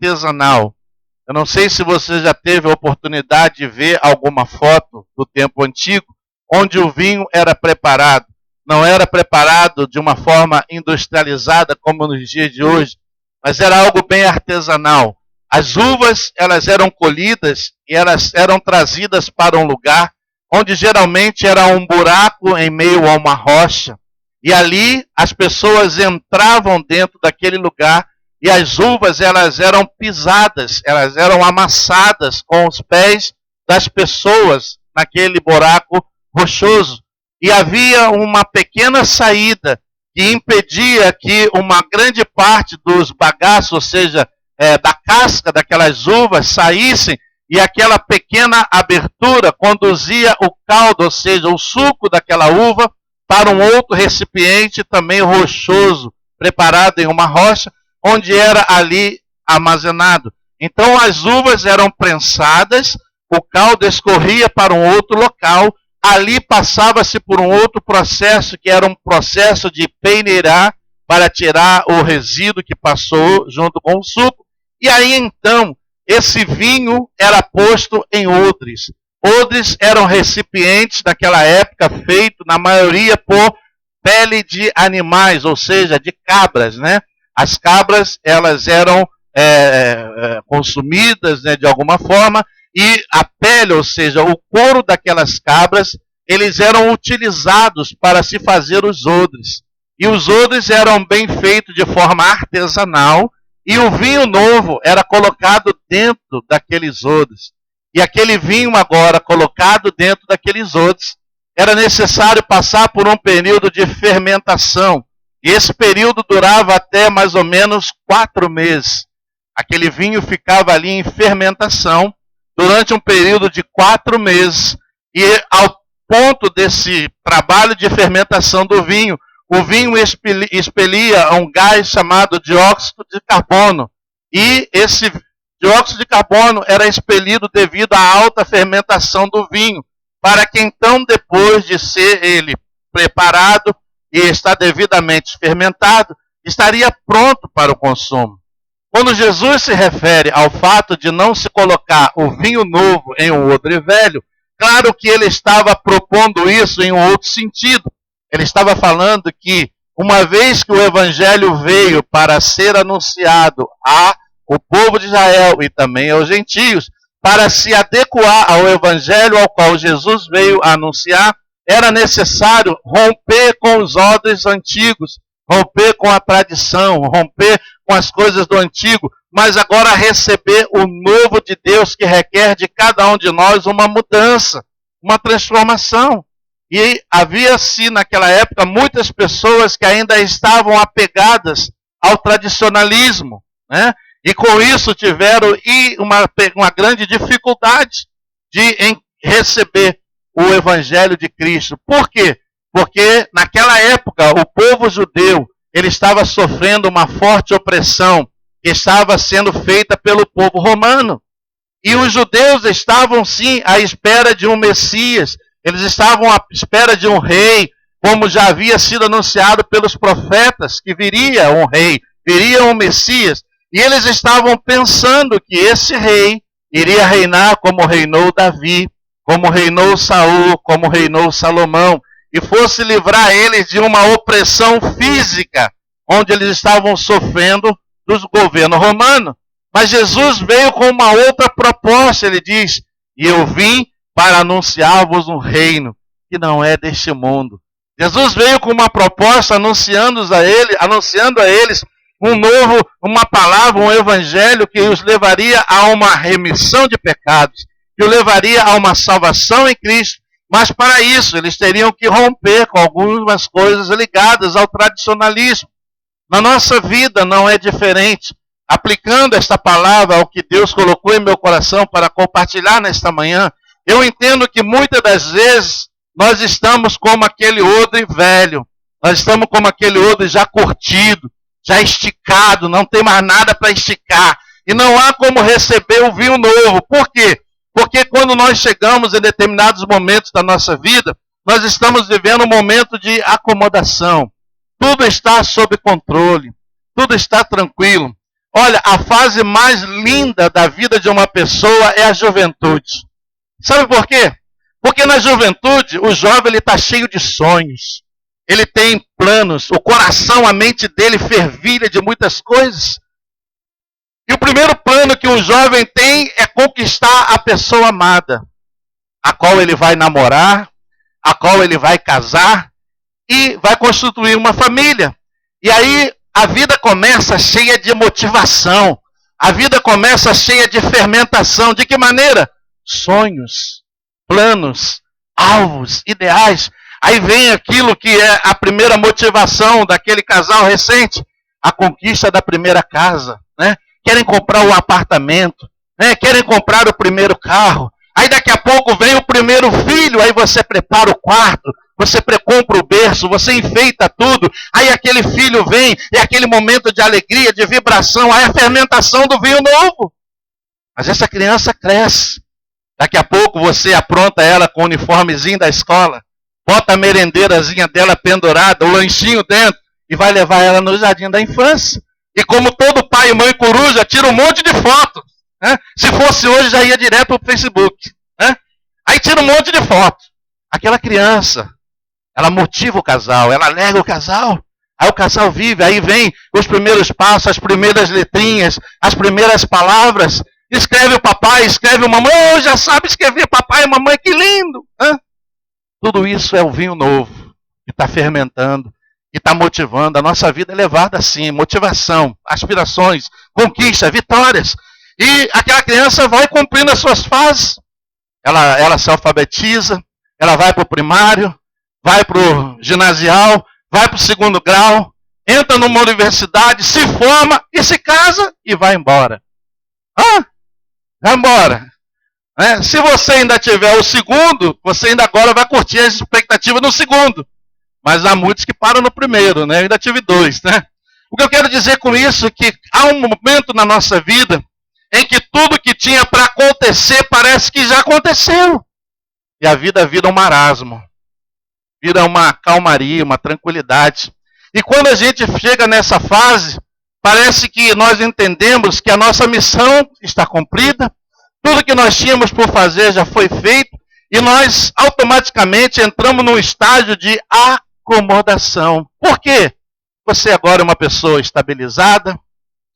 artesanal. Eu não sei se você já teve a oportunidade de ver alguma foto do tempo antigo, onde o vinho era preparado. Não era preparado de uma forma industrializada como nos dias de hoje, mas era algo bem artesanal. As uvas, elas eram colhidas e elas eram trazidas para um lugar onde geralmente era um buraco em meio a uma rocha. E ali as pessoas entravam dentro daquele lugar e as uvas, elas eram pisadas, elas eram amassadas com os pés das pessoas naquele buraco rochoso. E havia uma pequena saída que impedia que uma grande parte dos bagaços, ou seja, da casca daquelas uvas, saíssem, e aquela pequena abertura conduzia o caldo, ou seja, o suco daquela uva, para um outro recipiente também rochoso, preparado em uma rocha, onde era ali armazenado. Então as uvas eram prensadas, o caldo escorria para um outro local, ali passava-se por um outro processo, que era um processo de peneirar, para tirar o resíduo que passou junto com o suco. E aí então, esse vinho era posto em odres. Odres eram recipientes daquela época feitos, na maioria, por pele de animais, ou seja, de cabras, né? As cabras, elas eram consumidas, né, de alguma forma, e a pele, ou seja, o couro daquelas cabras, eles eram utilizados para se fazer os odres. E os odres eram bem feitos de forma artesanal, e o vinho novo era colocado dentro daqueles odres. E aquele vinho agora colocado dentro daqueles odres, era necessário passar por um período de fermentação. E esse período durava até mais ou menos 4 meses. Aquele vinho ficava ali em fermentação durante um período de 4 meses. E ao ponto desse trabalho de fermentação do vinho, o vinho expelia um gás chamado dióxido de carbono. E esse dióxido de carbono era expelido devido à alta fermentação do vinho, para que então, depois de ser ele preparado e estar devidamente fermentado, estaria pronto para o consumo. Quando Jesus se refere ao fato de não se colocar o vinho novo em um odre velho, claro que ele estava propondo isso em um outro sentido. Ele estava falando que, uma vez que o evangelho veio para ser anunciado ao povo de Israel e também aos gentios, para se adequar ao evangelho ao qual Jesus veio anunciar, era necessário romper com os odres antigos, romper com a tradição, romper com as coisas do antigo, mas agora receber o novo de Deus, que requer de cada um de nós uma mudança, uma transformação. E havia-se naquela época muitas pessoas que ainda estavam apegadas ao tradicionalismo, né? E com isso tiveram uma grande dificuldade em receber o evangelho de Cristo. Por quê? Porque naquela época o povo judeu, ele estava sofrendo uma forte opressão que estava sendo feita pelo povo romano. E os judeus estavam sim à espera de um Messias, eles estavam à espera de um rei, como já havia sido anunciado pelos profetas, que viria um rei, viria um Messias. E eles estavam pensando que esse rei iria reinar como reinou Davi, como reinou Saul, como reinou Salomão, e fosse livrar eles de uma opressão física, onde eles estavam sofrendo do governo romano. Mas Jesus veio com uma outra proposta, ele diz: e eu vim para anunciar-vos um reino que não é deste mundo. Jesus veio com uma proposta anunciando a eles uma palavra, um evangelho que os levaria a uma remissão de pecados, que os levaria a uma salvação em Cristo. Mas para isso eles teriam que romper com algumas coisas ligadas ao tradicionalismo. Na nossa vida não é diferente. Aplicando esta palavra ao que Deus colocou em meu coração para compartilhar nesta manhã, eu entendo que muitas das vezes nós estamos como aquele odre velho, nós estamos como aquele odre já curtido, já esticado, não tem mais nada para esticar. E não há como receber o vinho novo. Por quê? Porque quando nós chegamos em determinados momentos da nossa vida, nós estamos vivendo um momento de acomodação. Tudo está sob controle, tudo está tranquilo. Olha, a fase mais linda da vida de uma pessoa é a juventude. Sabe por quê? Porque na juventude, o jovem está cheio de sonhos. Ele tem planos, o coração, a mente dele fervilha de muitas coisas. E o primeiro plano que o jovem tem é conquistar a pessoa amada, a qual ele vai namorar, a qual ele vai casar e vai constituir uma família. E aí a vida começa cheia de motivação. A vida começa cheia de fermentação. De que maneira? Sonhos, planos, alvos, ideais. Aí vem aquilo que é a primeira motivação daquele casal recente, a conquista da primeira casa, né? Querem comprar o apartamento, né? Querem comprar o primeiro carro. Aí daqui a pouco vem o primeiro filho, aí você prepara o quarto, você compra o berço, você enfeita tudo. Aí aquele filho vem, é aquele momento de alegria, de vibração, aí a fermentação do vinho novo. Mas essa criança cresce. Daqui a pouco você apronta ela com o uniformezinho da escola, bota a merendeirazinha dela pendurada, o lanchinho dentro, e vai levar ela no jardim da infância. E como todo pai e mãe coruja, tira um monte de foto. Né? Se fosse hoje, já ia direto para o Facebook. Né? Aí tira um monte de foto. Aquela criança, ela motiva o casal, ela alega o casal. Aí o casal vive, aí vem os primeiros passos, as primeiras letrinhas, as primeiras palavras. Escreve o papai, escreve a mamãe. Oh, já sabe escrever papai e mamãe, que lindo. Né? Tudo isso é o vinho novo, que está fermentando, que está motivando. A nossa vida é levada assim, motivação, aspirações, conquista, vitórias. E aquela criança vai cumprindo as suas fases. Ela se alfabetiza, ela vai para o primário, vai para o ginasial, vai para o segundo grau, entra numa universidade, se forma e se casa e vai embora. Vai embora. Se você ainda tiver o segundo, você ainda agora vai curtir as expectativas no segundo. Mas há muitos que param no primeiro, né? Eu ainda tive 2, né? O que eu quero dizer com isso é que há um momento na nossa vida em que tudo que tinha para acontecer parece que já aconteceu. E a vida vira um marasmo. Vira uma calmaria, uma tranquilidade. E quando a gente chega nessa fase, parece que nós entendemos que a nossa missão está cumprida, tudo que nós tínhamos por fazer já foi feito, e nós automaticamente entramos num estágio de acomodação. Por quê? Você agora é uma pessoa estabilizada,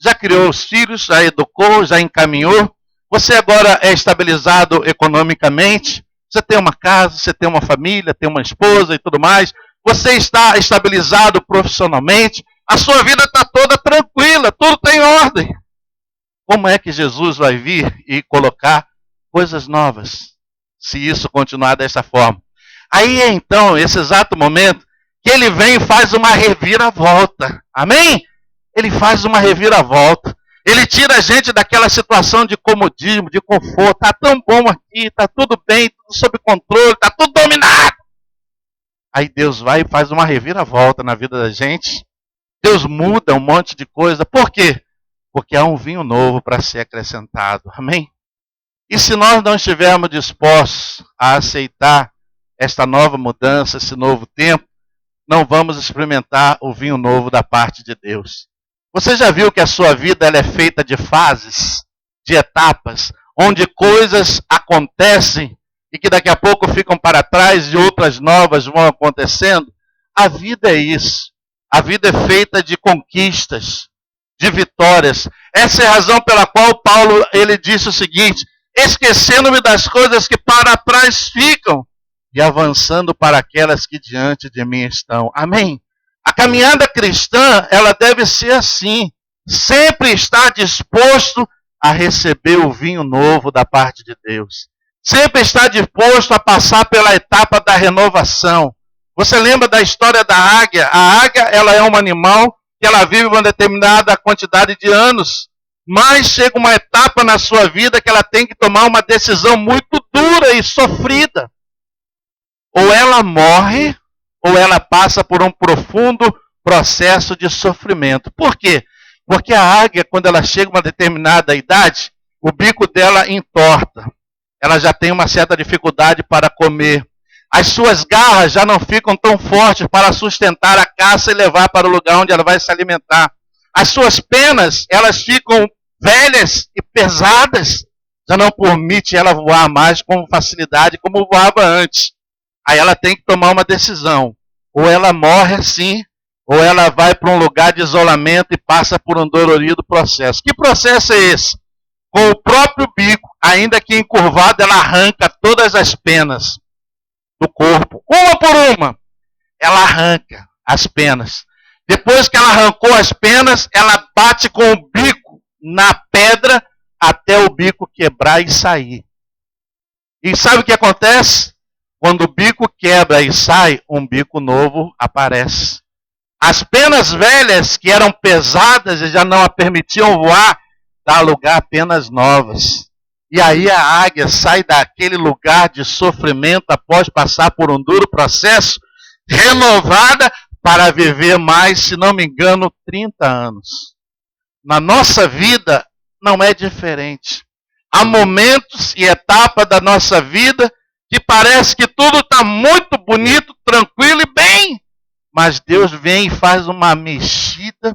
já criou os filhos, já educou, já encaminhou, você agora é estabilizado economicamente, você tem uma casa, você tem uma família, tem uma esposa e tudo mais, você está estabilizado profissionalmente, a sua vida está toda tranquila, tudo tem ordem. Como é que Jesus vai vir e colocar coisas novas, se isso continuar dessa forma? Aí é então, esse exato momento, que ele vem e faz uma reviravolta. Amém? Ele faz uma reviravolta. Ele tira a gente daquela situação de comodismo, de conforto. Está tão bom aqui, está tudo bem, tudo sob controle, está tudo dominado. Aí Deus vai e faz uma reviravolta na vida da gente. Deus muda um monte de coisa. Por quê? Porque há um vinho novo para ser acrescentado. Amém? E se nós não estivermos dispostos a aceitar esta nova mudança, esse novo tempo, não vamos experimentar o vinho novo da parte de Deus. Você já viu que a sua vida ela é feita de fases, de etapas, onde coisas acontecem e que daqui a pouco ficam para trás e outras novas vão acontecendo? A vida é isso. A vida é feita de conquistas, de vitórias. Essa é a razão pela qual Paulo ele disse o seguinte: esquecendo-me das coisas que para trás ficam e avançando para aquelas que diante de mim estão. Amém? A caminhada cristã, ela deve ser assim. Sempre estar disposto a receber o vinho novo da parte de Deus. Sempre estar disposto a passar pela etapa da renovação. Você lembra da história da águia? A águia, ela é um animal que ela vive uma determinada quantidade de anos. Mas chega uma etapa na sua vida que ela tem que tomar uma decisão muito dura e sofrida. Ou ela morre, ou ela passa por um profundo processo de sofrimento. Por quê? Porque a águia, quando ela chega a uma determinada idade, o bico dela entorta. Ela já tem uma certa dificuldade para comer. As suas garras já não ficam tão fortes para sustentar a caça e levar para o lugar onde ela vai se alimentar. As suas penas, elas ficam velhas e pesadas. Já não permite ela voar mais com facilidade como voava antes. Aí ela tem que tomar uma decisão. Ou ela morre assim, ou ela vai para um lugar de isolamento e passa por um dolorido processo. Que processo é esse? Com o próprio bico, ainda que encurvado, ela arranca todas as penas do corpo. Uma por uma, ela arranca as penas. Depois que ela arrancou as penas, ela bate com o bico na pedra até o bico quebrar e sair. E sabe o que acontece? Quando o bico quebra e sai, um bico novo aparece. As penas velhas, que eram pesadas e já não a permitiam voar, dá lugar a penas novas. E aí a águia sai daquele lugar de sofrimento após passar por um duro processo, renovada para viver mais, se não me engano, 30 anos. Na nossa vida não é diferente. Há momentos e etapas da nossa vida que parece que tudo está muito bonito, tranquilo e bem. Mas Deus vem e faz uma mexida,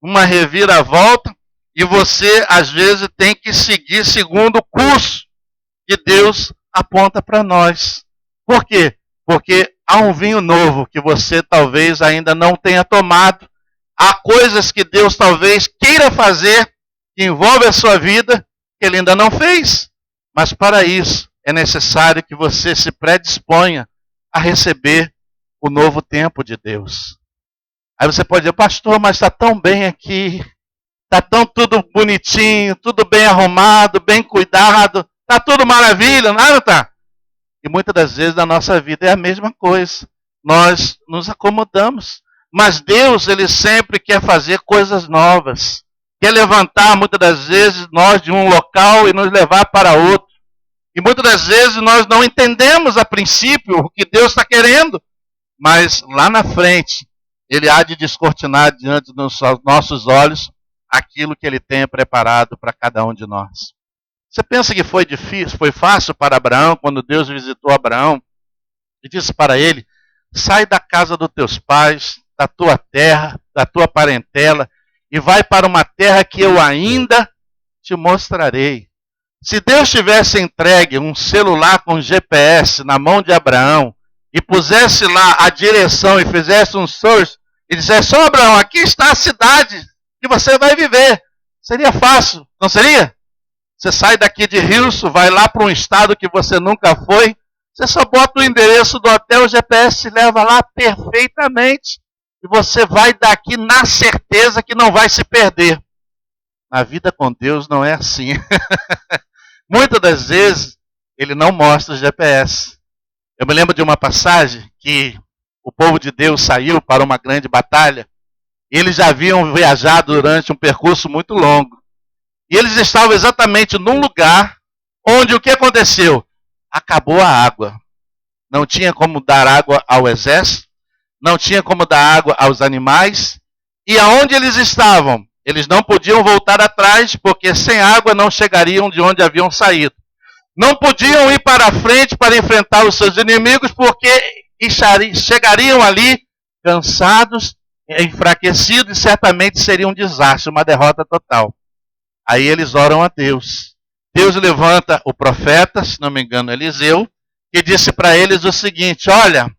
uma reviravolta, e você, às vezes, tem que seguir segundo o curso que Deus aponta para nós. Por quê? Porque há um vinho novo que você talvez ainda não tenha tomado. Há coisas que Deus talvez queira fazer, que envolve a sua vida, que Ele ainda não fez. Mas para isso, é necessário que você se predisponha a receber o novo tempo de Deus. Aí você pode dizer, pastor, mas está tão bem aqui, está tão tudo bonitinho, tudo bem arrumado, bem cuidado, está tudo maravilha, não está? E muitas das vezes na nossa vida é a mesma coisa. Nós nos acomodamos. Mas Deus, Ele sempre quer fazer coisas novas. Quer levantar muitas das vezes nós de um local e nos levar para outro. E muitas das vezes nós não entendemos a princípio o que Deus está querendo. Mas lá na frente, Ele há de descortinar diante dos nossos olhos aquilo que Ele tem preparado para cada um de nós. Você pensa que foi difícil, foi fácil para Abraão, quando Deus visitou Abraão e disse para ele, sai da casa dos teus pais, da tua terra, da tua parentela, e vai para uma terra que eu ainda te mostrarei. Se Deus tivesse entregue um celular com GPS na mão de Abraão, e pusesse lá a direção e fizesse um search, e dissesse, ó Abraão, aqui está a cidade que você vai viver. Seria fácil, não seria? Você sai daqui de Rilson, vai lá para um estado que você nunca foi, você só bota o endereço do hotel, o GPS te leva lá perfeitamente. E você vai daqui na certeza que não vai se perder. Na vida com Deus não é assim. Muitas das vezes, Ele não mostra o GPS. Eu me lembro de uma passagem que o povo de Deus saiu para uma grande batalha. E eles já haviam viajado durante um percurso muito longo. E eles estavam exatamente num lugar onde o que aconteceu? Acabou a água. Não tinha como dar água ao exército, não tinha como dar água aos animais. E aonde eles estavam? Eles não podiam voltar atrás, porque sem água não chegariam de onde haviam saído. Não podiam ir para frente para enfrentar os seus inimigos, porque chegariam ali cansados, enfraquecidos, e certamente seria um desastre, uma derrota total. Aí eles oram a Deus. Deus levanta o profeta, se não me engano, Eliseu, que disse para eles o seguinte, olha,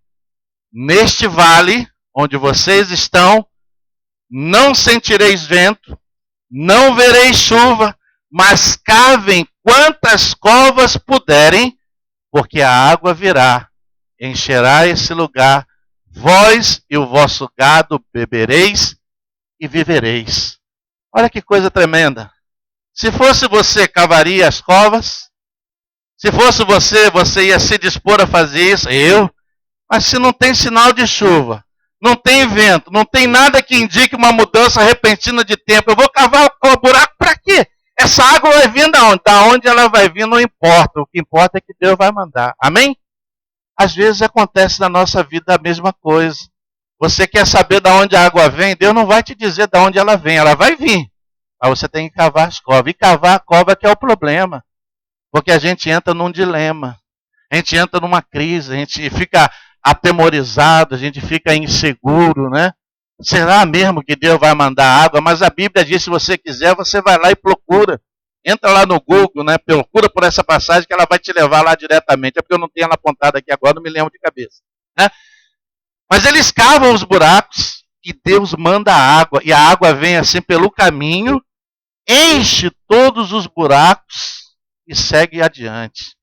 neste vale onde vocês estão, não sentireis vento, não vereis chuva, mas cavem quantas covas puderem, porque a água virá, encherá esse lugar, vós e o vosso gado bebereis e vivereis. Olha que coisa tremenda. Se fosse você, cavaria as covas? Se fosse você, você ia se dispor a fazer isso? Eu? Mas se não tem sinal de chuva, não tem vento, não tem nada que indique uma mudança repentina de tempo, eu vou cavar o buraco para quê? Essa água vai vir da onde? Da onde ela vai vir não importa. O que importa é que Deus vai mandar. Amém? Às vezes acontece na nossa vida a mesma coisa. Você quer saber de onde a água vem? Deus não vai te dizer de onde ela vem. Ela vai vir. Mas você tem que cavar as covas. E cavar a cova que é o problema. Porque a gente entra num dilema. A gente entra numa crise. A gente fica atemorizado. A gente fica inseguro, né? Será mesmo que Deus vai mandar água? Mas a Bíblia diz, se você quiser, você vai lá e procura. Entra lá no Google, né? Procura por essa passagem que ela vai te levar lá diretamente. É porque eu não tenho ela apontada aqui agora, não me lembro de cabeça. Né? Mas eles cavam os buracos e Deus manda a água. E a água vem assim pelo caminho, enche todos os buracos e segue adiante.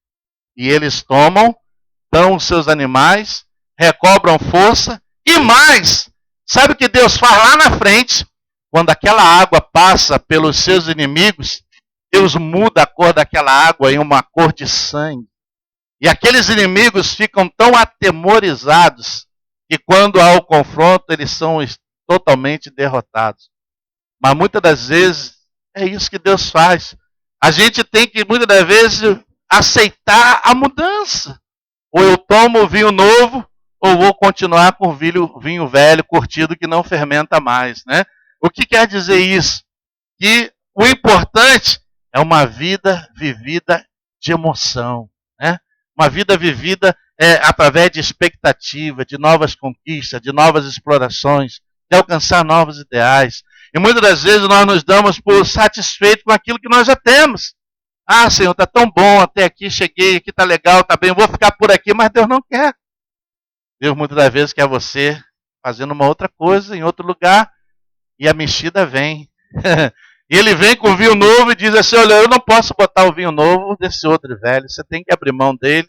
E eles tomam, dão os seus animais, recobram força e mais. Sabe o que Deus faz lá na frente? Quando aquela água passa pelos seus inimigos, Deus muda a cor daquela água em uma cor de sangue. E aqueles inimigos ficam tão atemorizados que quando há o confronto, eles são totalmente derrotados. Mas muitas das vezes é isso que Deus faz. A gente tem que, muitas das vezes, aceitar a mudança. Ou eu tomo vinho novo, ou vou continuar com vinho velho, curtido, que não fermenta mais. Né? O que quer dizer isso? Que o importante é uma vida vivida de emoção. Né? Uma vida vivida através de expectativa, de novas conquistas, de novas explorações, de alcançar novos ideais. E muitas das vezes nós nos damos por satisfeitos com aquilo que nós já temos. Ah, Senhor, está tão bom, até aqui cheguei, aqui está legal, está bem, vou ficar por aqui, mas Deus não quer. Deus muitas das vezes quer você fazendo uma outra coisa, em outro lugar, e a mexida vem. E ele vem com o vinho novo e diz assim, olha, eu não posso botar o vinho novo desse outro velho, você tem que abrir mão dele,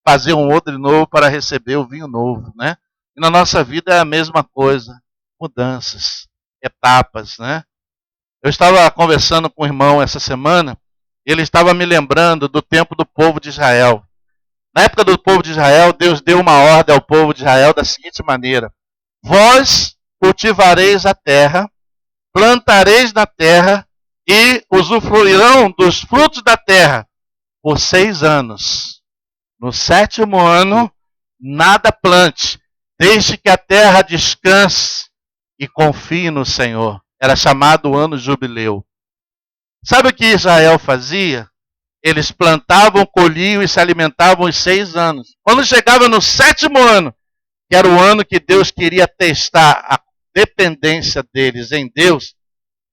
fazer um outro novo para receber o vinho novo. Né? E na nossa vida é a mesma coisa, mudanças, etapas. Né? Eu estava conversando com um irmão essa semana, ele estava me lembrando do tempo do povo de Israel. Na época do povo de Israel, Deus deu uma ordem ao povo de Israel da seguinte maneira: vós cultivareis a terra, plantareis na terra e usufruirão dos frutos da terra por 6 anos. No 7º ano, nada plante, deixe que a terra descanse e confie no Senhor. Era chamado o ano jubileu. Sabe o que Israel fazia? Eles plantavam, colhiam e se alimentavam os 6 anos. Quando chegava no 7º ano, que era o ano que Deus queria testar a dependência deles em Deus,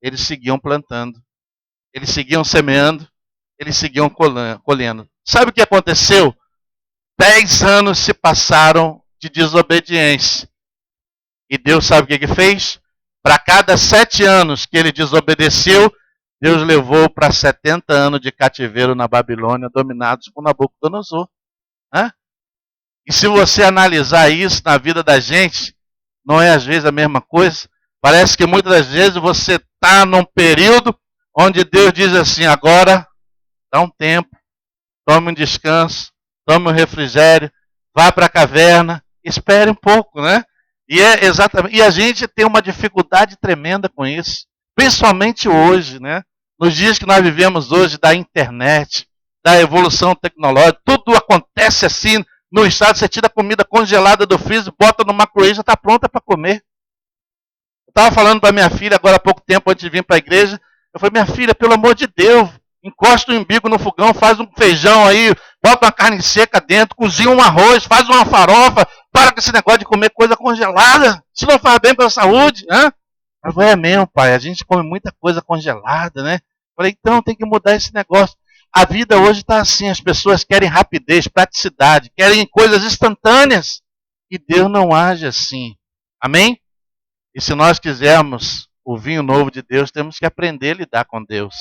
eles seguiam plantando, eles seguiam semeando, eles seguiam colhendo. Sabe o que aconteceu? 10 anos se passaram de desobediência. E Deus sabe o que fez? Para cada 7 anos que ele desobedeceu, Deus levou para 70 anos de cativeiro na Babilônia, dominados por Nabucodonosor. E se você analisar isso na vida da gente, não é às vezes a mesma coisa? Parece que muitas das vezes você está num período onde Deus diz assim, agora dá um tempo, tome um descanso, tome um refrigério, vá para a caverna, espere um pouco, né? E a gente tem uma dificuldade tremenda com isso, principalmente hoje, né? Nos dias que nós vivemos hoje da internet, da evolução tecnológica, tudo acontece assim, no estado, você tira a comida congelada do freezer, bota numa micro-ondas, já está pronta para comer. Eu estava falando para minha filha agora há pouco tempo, antes de vir para a igreja, eu falei, minha filha, pelo amor de Deus, encosta o umbigo no fogão, faz um feijão aí, bota uma carne seca dentro, cozinha um arroz, faz uma farofa, para com esse negócio de comer coisa congelada, isso não faz bem para a saúde. Né? Eu falei, é mesmo, pai, a gente come muita coisa congelada, né? Eu falei, então tem que mudar esse negócio. A vida hoje está assim, as pessoas querem rapidez, praticidade, querem coisas instantâneas. E Deus não age assim. Amém? E se nós quisermos o vinho novo de Deus, temos que aprender a lidar com Deus.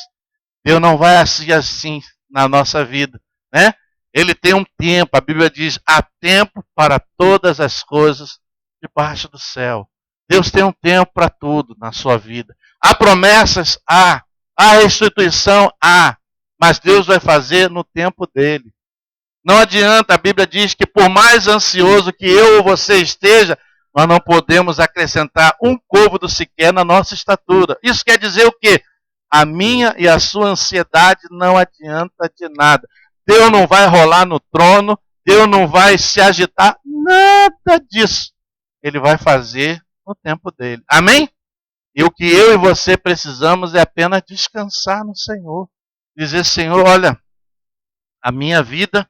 Deus não vai agir assim na nossa vida, né? Ele tem um tempo, a Bíblia diz, há tempo para todas as coisas debaixo do céu. Deus tem um tempo para tudo na sua vida. Há promessas? Há. Há restituição? Há. Mas Deus vai fazer no tempo dele. Não adianta, a Bíblia diz que por mais ansioso que eu ou você esteja, nós não podemos acrescentar um côvado sequer na nossa estatura. Isso quer dizer o quê? A minha e a sua ansiedade não adianta de nada. Deus não vai rolar no trono, Deus não vai se agitar, nada disso. Ele vai fazer no tempo dele. Amém? E o que eu e você precisamos é apenas descansar no Senhor. Dizer, Senhor, olha, a minha vida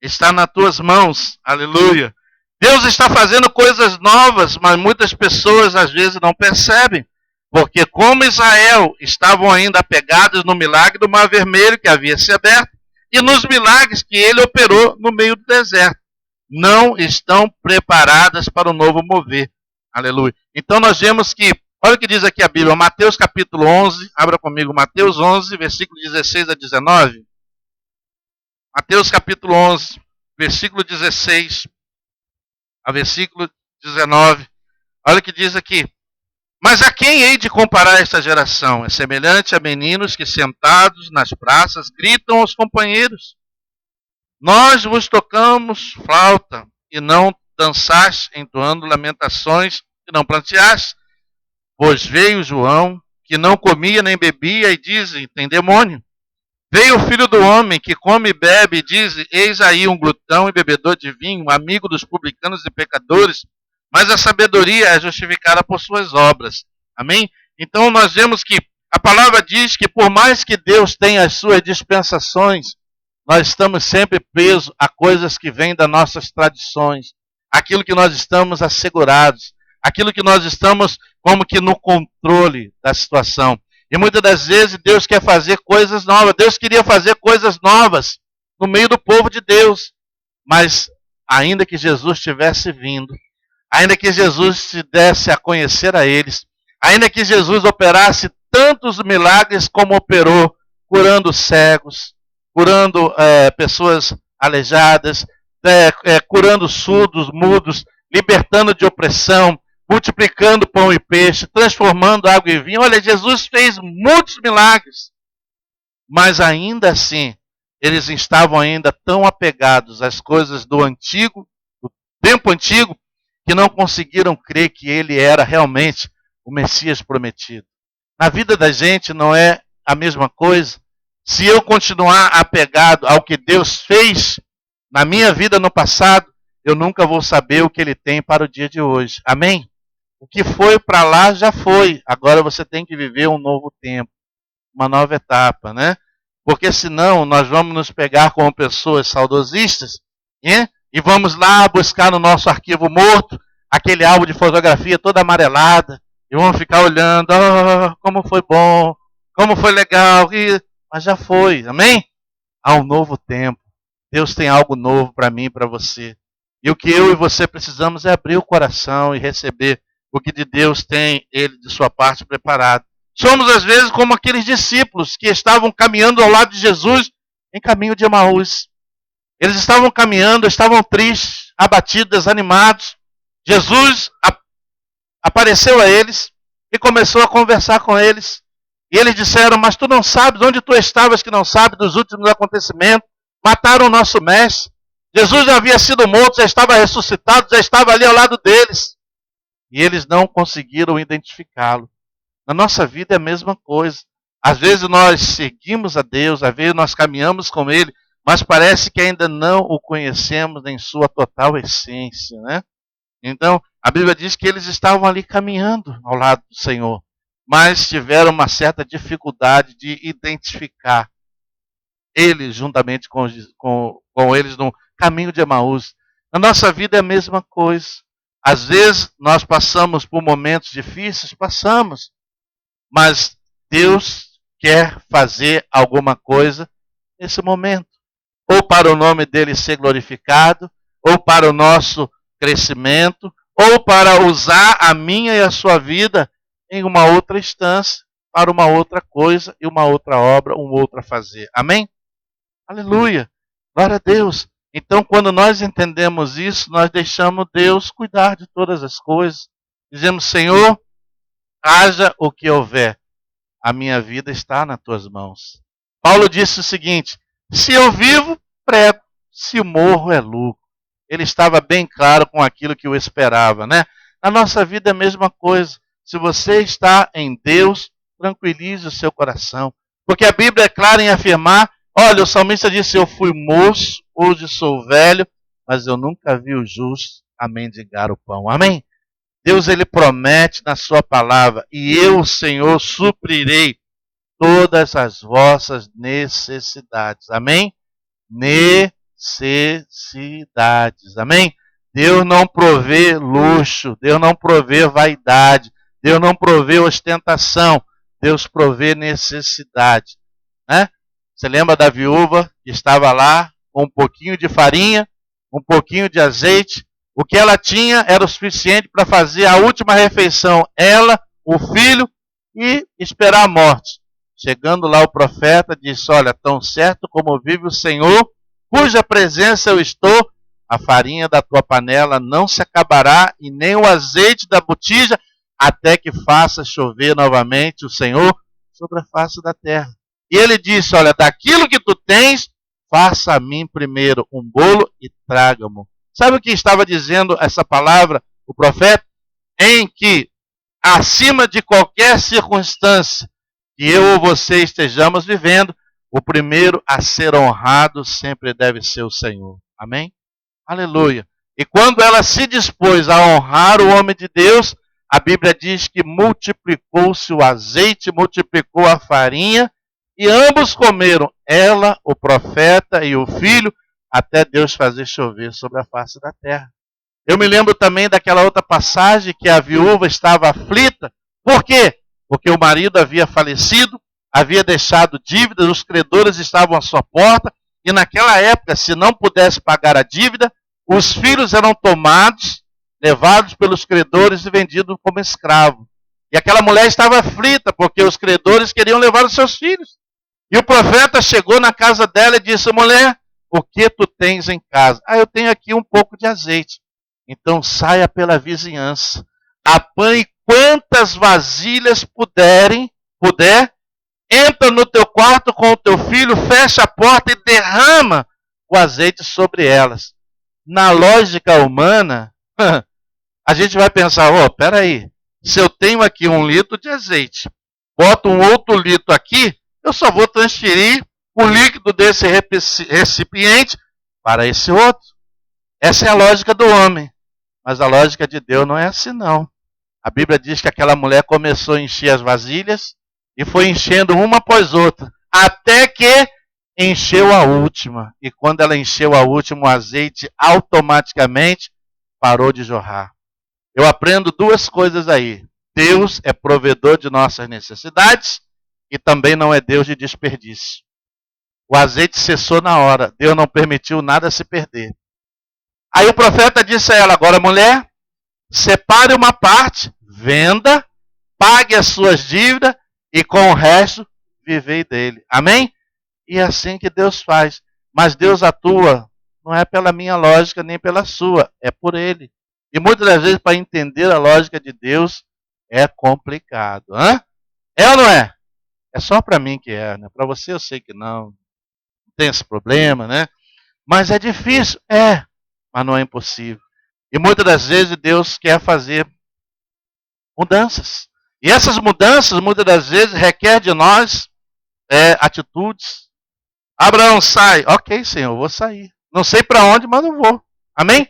está nas tuas mãos. Aleluia. Deus está fazendo coisas novas, mas muitas pessoas às vezes não percebem. Porque como Israel estavam ainda apegados no milagre do Mar Vermelho que havia se aberto e nos milagres que ele operou no meio do deserto, não estão preparadas para o novo mover. Aleluia. Então nós vemos que, olha o que diz aqui a Bíblia, Mateus capítulo 11, abra comigo Mateus 11, versículo 16 a 19. Mateus capítulo 11, versículo 16 a versículo 19. Olha o que diz aqui. Mas a quem hei de comparar esta geração? É semelhante a meninos que sentados nas praças gritam aos companheiros. Nós vos tocamos flauta e não dançaste, entoando lamentações e não planteaste. Pois veio João, que não comia nem bebia, e dizem, tem demônio. Veio o filho do homem, que come e bebe, e diz, eis aí um glutão e bebedor de vinho, amigo dos publicanos e pecadores, mas a sabedoria é justificada por suas obras. Amém? Então nós vemos que a palavra diz que por mais que Deus tenha as suas dispensações, nós estamos sempre presos a coisas que vêm das nossas tradições, aquilo que nós estamos assegurados, aquilo que nós estamos como que no controle da situação. E muitas das vezes Deus quer fazer coisas novas. Deus queria fazer coisas novas no meio do povo de Deus. Mas ainda que Jesus tivesse vindo, ainda que Jesus se desse a conhecer a eles, ainda que Jesus operasse tantos milagres como operou, curando cegos, curando pessoas aleijadas, curando surdos, mudos, libertando de opressão, multiplicando pão e peixe, transformando água em vinho. Olha, Jesus fez muitos milagres, mas ainda assim, eles estavam ainda tão apegados às coisas do antigo, do tempo antigo, que não conseguiram crer que ele era realmente o Messias prometido. Na vida da gente não é a mesma coisa. Se eu continuar apegado ao que Deus fez na minha vida no passado, eu nunca vou saber o que ele tem para o dia de hoje. Amém? O que foi para lá já foi. Agora você tem que viver um novo tempo, uma nova etapa, né? Porque senão nós vamos nos pegar como pessoas saudosistas, né? E vamos lá buscar no nosso arquivo morto aquele álbum de fotografia toda amarelada e vamos ficar olhando, como foi bom, como foi legal, mas já foi, amém? Há um novo tempo. Deus tem algo novo para mim e para você. E o que eu e você precisamos é abrir o coração e receber o que de Deus tem ele de sua parte preparado. Somos às vezes como aqueles discípulos que estavam caminhando ao lado de Jesus em caminho de Emaús. Eles estavam caminhando, estavam tristes, abatidos, desanimados. Jesus apareceu a eles e começou a conversar com eles. E eles disseram, mas tu não sabes onde tu estavas que não sabe dos últimos acontecimentos. Mataram o nosso mestre. Jesus já havia sido morto, já estava ressuscitado, já estava ali ao lado deles. E eles não conseguiram identificá-lo. Na nossa vida é a mesma coisa. Às vezes nós seguimos a Deus, às vezes nós caminhamos com Ele, mas parece que ainda não o conhecemos em sua total essência, né? Então, a Bíblia diz que eles estavam ali caminhando ao lado do Senhor, mas tiveram uma certa dificuldade de identificar Ele juntamente com eles no caminho de Emaús. Na nossa vida é a mesma coisa. Às vezes nós passamos por momentos difíceis, passamos, mas Deus quer fazer alguma coisa nesse momento. Ou para o nome dele ser glorificado, ou para o nosso crescimento, ou para usar a minha e a sua vida em uma outra instância, para uma outra coisa e uma outra obra, um outro a fazer. Amém? Aleluia! Glória a Deus! Então, quando nós entendemos isso, nós deixamos Deus cuidar de todas as coisas. Dizemos, Senhor, haja o que houver, a minha vida está nas tuas mãos. Paulo disse o seguinte, se eu vivo, prego, se morro é lucro. Ele estava bem claro com aquilo que o esperava, né? Na nossa vida é a mesma coisa. Se você está em Deus, tranquilize o seu coração. Porque a Bíblia é clara em afirmar, olha, o salmista disse, eu fui moço, hoje sou velho, mas eu nunca vi o justo a mendigar o pão. Amém? Deus, ele promete na sua palavra, e eu, Senhor, suprirei todas as vossas necessidades. Amém? Necessidades. Amém? Deus não provê luxo, Deus não provê vaidade, Deus não provê ostentação, Deus provê necessidade, né? Você lembra da viúva que estava lá com um pouquinho de farinha, um pouquinho de azeite? O que ela tinha era o suficiente para fazer a última refeição, ela, o filho, e esperar a morte. Chegando lá o profeta disse, olha, tão certo como vive o Senhor, cuja presença eu estou, a farinha da tua panela não se acabará e nem o azeite da botija, até que faça chover novamente o Senhor sobre a face da terra. E ele disse, olha, daquilo que tu tens, faça a mim primeiro um bolo e traga-mo. Sabe o que estava dizendo essa palavra, o profeta? Em que, acima de qualquer circunstância que eu ou você estejamos vivendo, o primeiro a ser honrado sempre deve ser o Senhor. Amém? Aleluia. E quando ela se dispôs a honrar o homem de Deus, a Bíblia diz que multiplicou-se o azeite, multiplicou a farinha, e ambos comeram, ela, o profeta e o filho, até Deus fazer chover sobre a face da terra. Eu me lembro também daquela outra passagem que a viúva estava aflita. Por quê? Porque o marido havia falecido, havia deixado dívidas, os credores estavam à sua porta, e naquela época, se não pudesse pagar a dívida, os filhos eram tomados, levados pelos credores e vendidos como escravo. E aquela mulher estava aflita, porque os credores queriam levar os seus filhos. E o profeta chegou na casa dela e disse, mulher, o que tu tens em casa? Eu tenho aqui um pouco de azeite. Então saia pela vizinhança, apanhe quantas vasilhas puder, entra no teu quarto com o teu filho, fecha a porta e derrama o azeite sobre elas. Na lógica humana, a gente vai pensar, peraí, se eu tenho aqui 1 litro de azeite, boto um outro litro aqui, eu só vou transferir o líquido desse recipiente para esse outro. Essa é a lógica do homem. Mas a lógica de Deus não é assim, não. A Bíblia diz que aquela mulher começou a encher as vasilhas e foi enchendo uma após outra, até que encheu a última. E quando ela encheu a última, o azeite automaticamente parou de jorrar. Eu aprendo 2 coisas aí. Deus é provedor de nossas necessidades e também não é Deus de desperdício. O azeite cessou na hora. Deus não permitiu nada se perder. Aí o profeta disse a ela, agora mulher, separe uma parte, venda, pague as suas dívidas e com o resto vivei dele. Amém? E é assim que Deus faz. Mas Deus atua, não é pela minha lógica nem pela sua, é por ele. E muitas das vezes para entender a lógica de Deus é complicado. É ou não é? É só para mim que é, né? Para você eu sei que não. Não tem esse problema, né? Mas é difícil? É. Mas não é impossível. E muitas das vezes Deus quer fazer mudanças. E essas mudanças, muitas das vezes, requer de nós atitudes. Abraão sai. Ok, Senhor, eu vou sair. Não sei para onde, mas eu vou. Amém?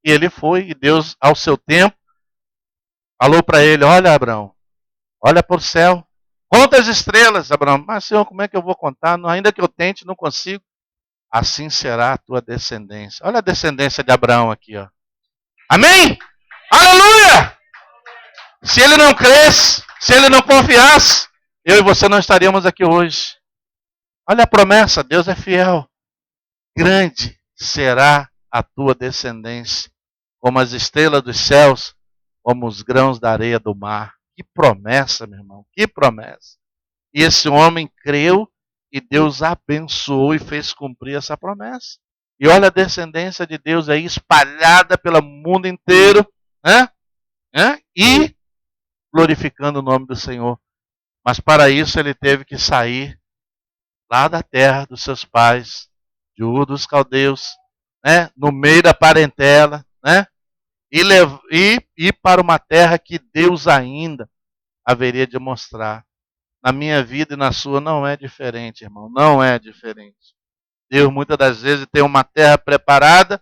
E ele foi, e Deus, ao seu tempo, falou para ele, olha, Abraão, olha para o céu. Conta as estrelas, Abraão. Mas, Senhor, como é que eu vou contar? Ainda que eu tente, não consigo. Assim será a tua descendência. Olha a descendência de Abraão aqui, ó. Amém? Aleluia! Se ele não cresce, se ele não confiasse, eu e você não estaríamos aqui hoje. Olha a promessa, Deus é fiel. Grande será a tua descendência, como as estrelas dos céus, como os grãos da areia do mar. Que promessa, meu irmão, que promessa. E esse homem creu e Deus abençoou e fez cumprir essa promessa. E olha a descendência de Deus aí espalhada pelo mundo inteiro, né? E glorificando o nome do Senhor. Mas para isso ele teve que sair lá da terra dos seus pais, de Ur dos Caldeus, né? No meio da parentela, né? E ir para uma terra que Deus ainda haveria de mostrar. Na minha vida e na sua não é diferente, irmão. Não é diferente. Deus muitas das vezes tem uma terra preparada.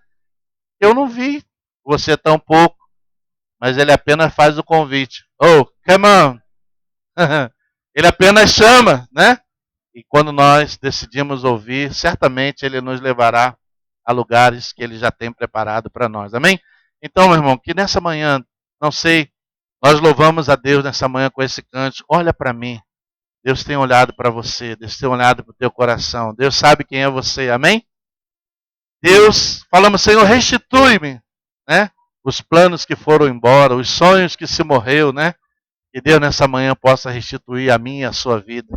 Eu não vi você tão pouco. Mas ele apenas faz o convite. Oh, come on. Ele apenas chama, né? E quando nós decidimos ouvir, certamente ele nos levará a lugares que ele já tem preparado para nós. Amém? Então, meu irmão, que nessa manhã, não sei, nós louvamos a Deus nessa manhã com esse cântico. Olha para mim. Deus tem olhado para você, Deus tem olhado para o teu coração. Deus sabe quem é você, amém? Deus, falamos, Senhor, restitui-me, né? Os planos que foram embora, os sonhos que se morreu, né? Que Deus nessa manhã possa restituir a mim e a sua vida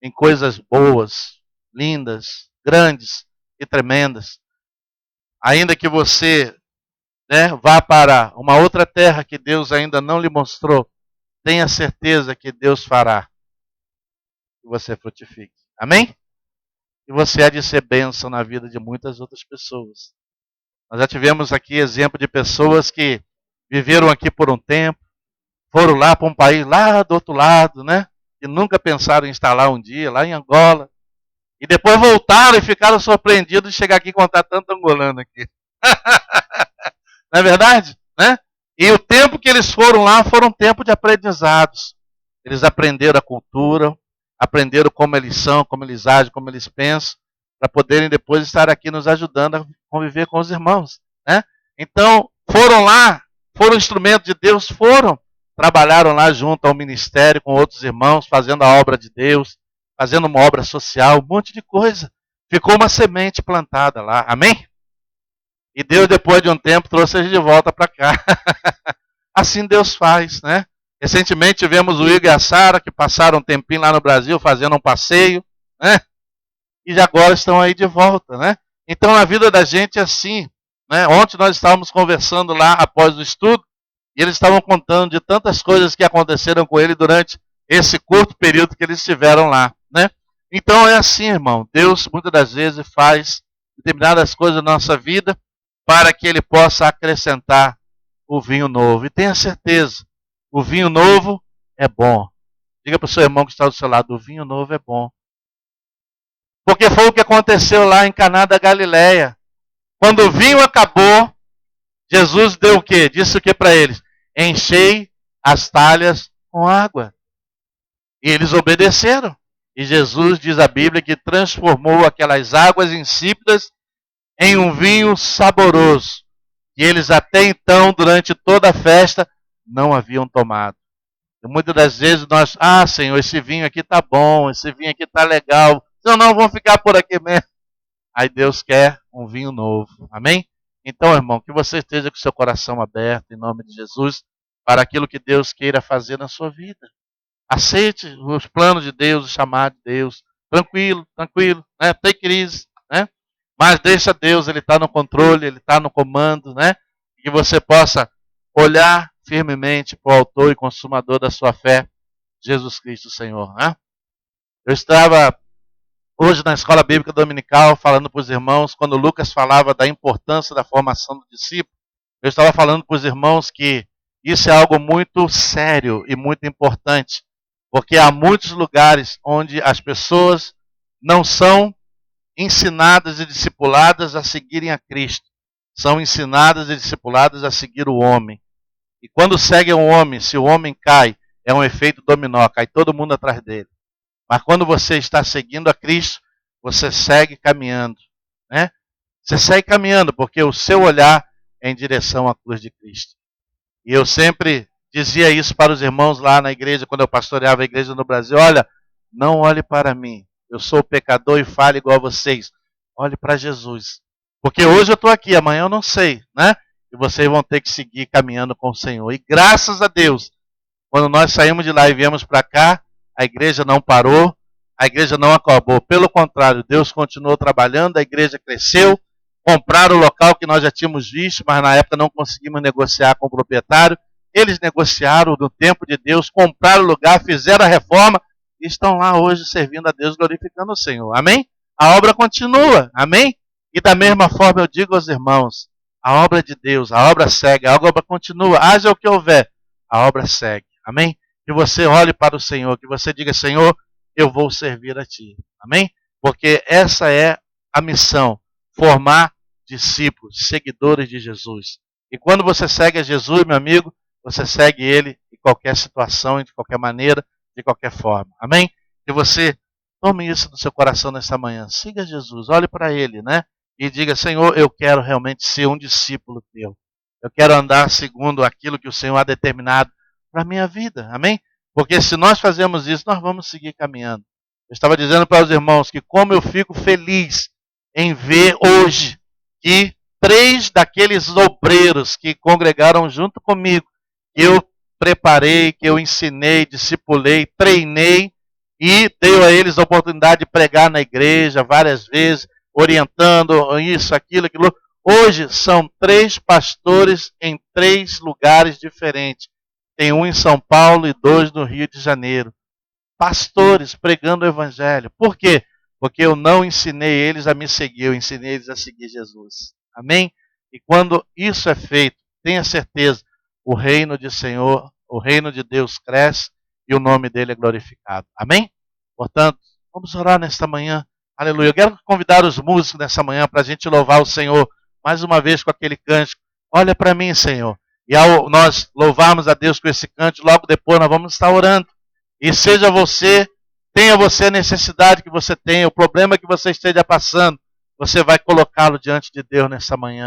em coisas boas, lindas, grandes e tremendas. Ainda que você, né, vá para uma outra terra que Deus ainda não lhe mostrou, tenha certeza que Deus fará que você frutifique. Amém? E você há de ser bênção na vida de muitas outras pessoas. Nós já tivemos aqui exemplo de pessoas que viveram aqui por um tempo, foram lá para um país lá do outro lado, né? E nunca pensaram em estar lá um dia, lá em Angola. E depois voltaram e ficaram surpreendidos de chegar aqui e contar tanto angolano aqui. Não é verdade? Né? E o tempo que eles foram lá foram um tempo de aprendizados. Eles aprenderam a cultura, aprenderam como eles são, como eles agem, como eles pensam, para poderem depois estar aqui nos ajudando a conviver com os irmãos. Né? Então, foram lá, foram instrumento de Deus, trabalharam lá junto ao ministério com outros irmãos, fazendo a obra de Deus, fazendo uma obra social, um monte de coisa. Ficou uma semente plantada lá. Amém? E Deus, depois de um tempo, trouxe eles de volta para cá. Assim Deus faz, né? Recentemente tivemos o Igor e a Sara, que passaram um tempinho lá no Brasil, fazendo um passeio, né? E agora estão aí de volta, né? Então, a vida da gente é assim, né? Ontem nós estávamos conversando lá, após o estudo, e eles estavam contando de tantas coisas que aconteceram com ele durante esse curto período que eles estiveram lá, né? Então, é assim, irmão. Deus, muitas das vezes, faz determinadas coisas na nossa vida para que ele possa acrescentar o vinho novo. E tenha certeza, o vinho novo é bom. Diga para o seu irmão que está do seu lado, o vinho novo é bom. Porque foi o que aconteceu lá em Caná da Galileia. Quando o vinho acabou, Jesus deu o quê? Disse o que para eles? Enchei as talhas com água. E eles obedeceram. E Jesus, diz a Bíblia, que transformou aquelas águas insípidas em um vinho saboroso, que eles até então, durante toda a festa, não haviam tomado. E muitas das vezes nós, Senhor, esse vinho aqui tá bom, esse vinho aqui tá legal, não, vamos ficar por aqui mesmo. Aí Deus quer um vinho novo, amém? Então, irmão, que você esteja com seu coração aberto, em nome de Jesus, para aquilo que Deus queira fazer na sua vida. Aceite os planos de Deus, o chamado de Deus, tranquilo, né? Tem crise, né? Mas deixa Deus, Ele está no controle, Ele está no comando, né? Que você possa olhar firmemente para o autor e consumador da sua fé, Jesus Cristo, Senhor. Né? Eu estava hoje na escola bíblica dominical falando para os irmãos, quando Lucas falava da importância da formação do discípulo, eu estava falando para os irmãos que isso é algo muito sério e muito importante, porque há muitos lugares onde as pessoas não são ensinadas e discipuladas a seguirem a Cristo. São ensinadas e discipuladas a seguir o homem. E quando seguem o homem, se o homem cai, é um efeito dominó, cai todo mundo atrás dele. Mas quando você está seguindo a Cristo, você segue caminhando, né? Você segue caminhando porque o seu olhar é em direção à cruz de Cristo. E eu sempre dizia isso para os irmãos lá na igreja, quando eu pastoreava a igreja no Brasil. Olha, não olhe para mim. Eu sou pecador e falho igual a vocês. Olhe para Jesus. Porque hoje eu estou aqui, amanhã eu não sei, né? E vocês vão ter que seguir caminhando com o Senhor. E graças a Deus, quando nós saímos de lá e viemos para cá, a igreja não parou, a igreja não acabou. Pelo contrário, Deus continuou trabalhando, a igreja cresceu, compraram o local que nós já tínhamos visto, mas na época não conseguimos negociar com o proprietário. Eles negociaram no tempo de Deus, compraram o lugar, fizeram a reforma e estão lá hoje servindo a Deus, glorificando o Senhor. Amém? A obra continua. Amém? E da mesma forma eu digo aos irmãos, a obra de Deus, a obra segue, a obra continua, haja o que houver, a obra segue. Amém? Que você olhe para o Senhor, que você diga, Senhor, eu vou servir a Ti. Amém? Porque essa é a missão, formar discípulos, seguidores de Jesus. E quando você segue a Jesus, meu amigo, você segue Ele em qualquer situação, de qualquer maneira, de qualquer forma. Amém? Que você tome isso no seu coração nessa manhã. Siga Jesus, olhe para Ele, né? E diga, Senhor, eu quero realmente ser um discípulo Teu. Eu quero andar segundo aquilo que o Senhor ha determinado para a minha vida. Amém? Porque se nós fazemos isso, nós vamos seguir caminhando. Eu estava dizendo para os irmãos que como eu fico feliz em ver hoje que 3 daqueles obreiros que congregaram junto comigo, que eu preparei, que eu ensinei, discipulei, treinei e dei a eles a oportunidade de pregar na igreja várias vezes, orientando isso, aquilo. Hoje são 3 pastores em 3 lugares diferentes. Tem um em São Paulo e 2 no Rio de Janeiro. Pastores pregando o evangelho. Por quê? Porque eu não ensinei eles a me seguir, eu ensinei eles a seguir Jesus. Amém? E quando isso é feito, tenha certeza, o reino de Senhor, o reino de Deus cresce e o nome dele é glorificado. Amém? Portanto, vamos orar nesta manhã. Aleluia. Eu quero convidar os músicos nessa manhã para a gente louvar o Senhor mais uma vez com aquele cântico. Olha para mim, Senhor. E ao nós louvarmos a Deus com esse cântico, logo depois nós vamos estar orando. E seja você, tenha você a necessidade que você tenha, o problema que você esteja passando, você vai colocá-lo diante de Deus nessa manhã.